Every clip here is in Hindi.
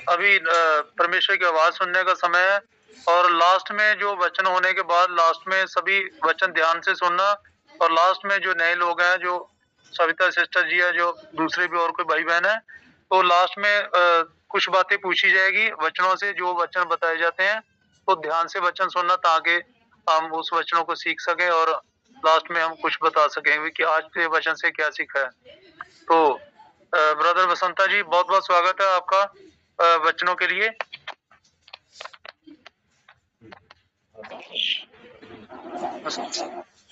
अभी परमेश्वर की आवाज सुनने का समय है और लास्ट में जो वचन होने के बाद लास्ट में सभी वचन ध्यान से सुनना और लास्ट में जो नए लोग हैं, जो सविता सिस्टर जी है, जो दूसरे भी और कोई भाई बहन है, तो लास्ट में कुछ बातें पूछी जाएगी वचनों से, जो वचन बताए जाते हैं, तो ध्यान से वचन सुनना ताकि हम उस वचनों को सीख सकें और लास्ट में हम कुछ बता सकेंगे कि आज के वचन से क्या सीखा है। तो ब्रदर बसंता जी, बहुत बहुत स्वागत है आपका वचनों के लिए।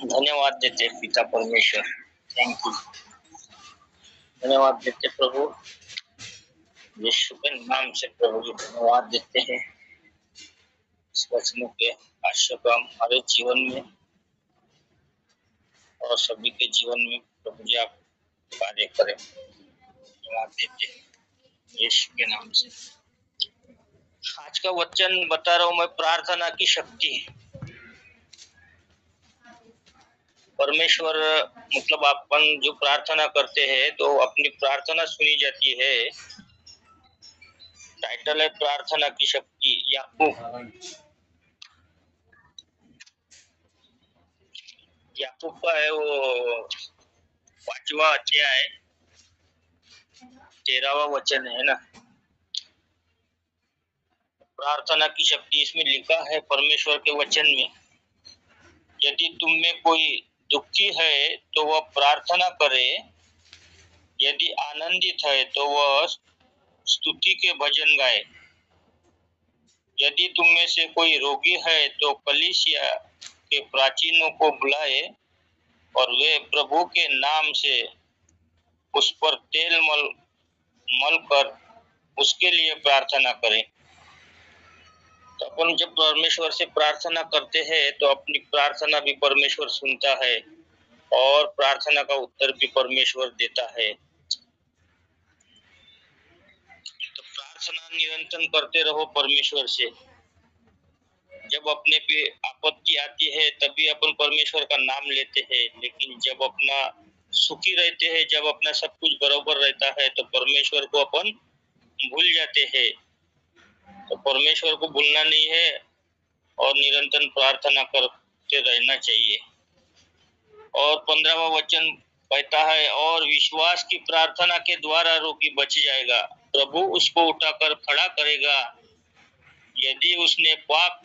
धन्यवाद देते पिता परमेश्वर, थैंक यू। धन्यवाद देते प्रभु यीशु के नाम से, प्रभु जी धन्यवाद देते हैं इस वचनों के आशय को हमारे जीवन में और सभी के जीवन में प्रभु जी आप कार्य करें। धन्यवाद देते हैं यीशु के नाम से। आज का वचन बता रहा हूं मैं, प्रार्थना की शक्ति। परमेश्वर मतलब अपन जो प्रार्थना करते हैं तो अपनी प्रार्थना सुनी जाती है। टाइटल है प्रार्थना की शक्ति। याकूब का है वो 5वां अध्याय 13वां वचन है ना। प्रार्थना की शक्ति इसमें लिखा है परमेश्वर के वचन में, यदि तुम में कोई दुखी है तो वह प्रार्थना करे, यदि आनंदित है तो वह स्तुति के भजन गाए। यदि तुम में से कोई रोगी है तो कलीसिया के प्राचीनों को बुलाए और वे प्रभु के नाम से उस पर तेल मल कर उसके लिए प्रार्थना करें। तो अपन जब परमेश्वर से प्रार्थना करते हैं तो अपनी प्रार्थना भी परमेश्वर सुनता है और प्रार्थना का उत्तर भी परमेश्वर देता है। तो प्रार्थना निरंतर करते रहो परमेश्वर से। जब अपने पे आपत्ति आती है तभी अपन परमेश्वर का नाम लेते हैं, लेकिन जब अपना सुखी रहते हैं, जब अपना सब कुछ बराबर रहता है तो परमेश्वर को अपन भूल जाते हैं। तो परमेश्वर को भूलना नहीं है और निरंतर प्रार्थना करते रहना चाहिए। और 15वां वचन कहता है, और विश्वास की प्रार्थना के द्वारा रोगी बच जाएगा, प्रभु उसको उठाकर खड़ा करेगा। यदि उसने पाप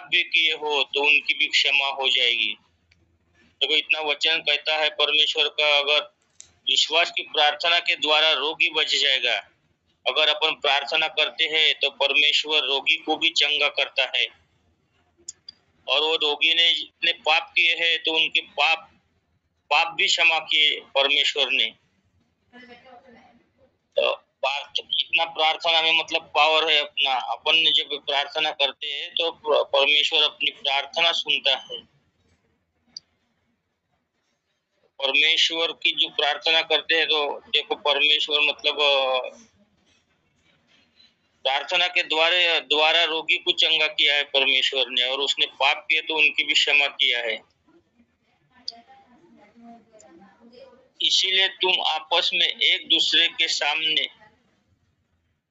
भी किए हो तो उनकी भी क्षमा हो जाएगी। देखो इतना वचन कहता है परमेश्वर का, अगर विश्वास की प्रार्थना के द्वारा रोगी बच जाएगा। अगर अपन प्रार्थना करते हैं तो परमेश्वर रोगी को भी चंगा करता है, और वो रोगी ने पाप किए हैं तो उनके पाप भी क्षमा किए परमेश्वर ने। तो इतना प्रार्थना में मतलब पावर है अपना। अपन जब प्रार्थना करते हैं तो परमेश्वर अपनी प्रार्थना सुनता है। परमेश्वर की जो प्रार्थना करते हैं तो देखो परमेश्वर मतलब प्रार्थना के द्वारा रोगी को चंगा किया है परमेश्वर ने, और उसने पाप किए तो उनकी भी क्षमा किया है। इसीलिए तुम आपस में एक दूसरे के सामने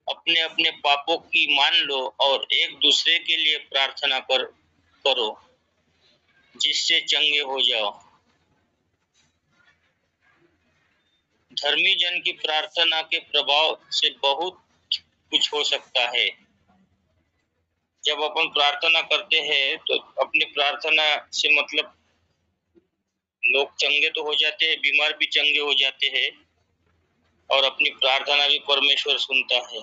अपने अपने पापों की मान लो और एक दूसरे के लिए प्रार्थना करो, जिससे चंगे हो जाओ। धर्मी जन की प्रार्थना के प्रभाव से बहुत कुछ हो सकता है। जब अपन प्रार्थना करते हैं तो अपनी प्रार्थना से मतलब लोग चंगे तो हो जाते हैं, बीमार भी चंगे हो जाते हैं, और अपनी प्रार्थना भी परमेश्वर सुनता है।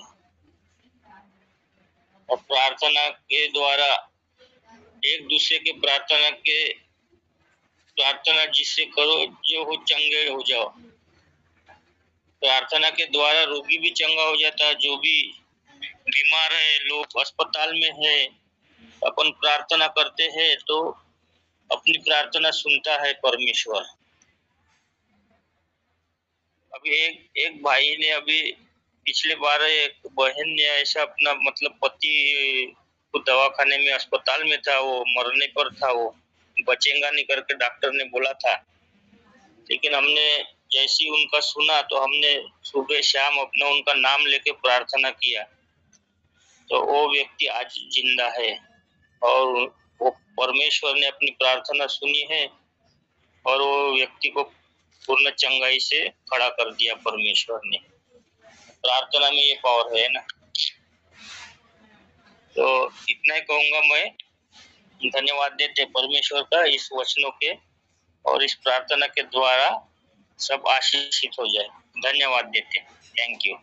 और प्रार्थना के द्वारा एक दूसरे के प्रार्थना जिससे करो जो हो चंगे हो जाओ। प्रार्थना के द्वारा रोगी भी चंगा हो जाता है, जो भी बीमार है, लोग अस्पताल में है, अपन प्रार्थना करते हैं तो अपनी प्रार्थना सुनता है परमेश्वर। अभी एक भाई ने अभी पिछले बार एक बहन ने ऐसा अपना मतलब पति को दवाखाने में अस्पताल में था, वो मरने पर था, वो बचेगा नहीं करके डॉक्टर ने बोला था। लेकिन हमने जैसी उनका सुना तो हमने सुबह शाम अपना उनका नाम लेके प्रार्थना किया, तो वो व्यक्ति आज जिंदा है और वो परमेश्वर ने अपनी प्रार्थना सुनी है और वो व्यक्ति को पूर्ण चंगाई से खड़ा कर दिया परमेश्वर ने। प्रार्थना में ये पावर है ना। तो इतना ही कहूंगा मैं। धन्यवाद देते परमेश्वर का इस वचनों के और इस प्रार्थना के द्वारा सब आशीषित हो जाए। धन्यवाद देते। Thank you.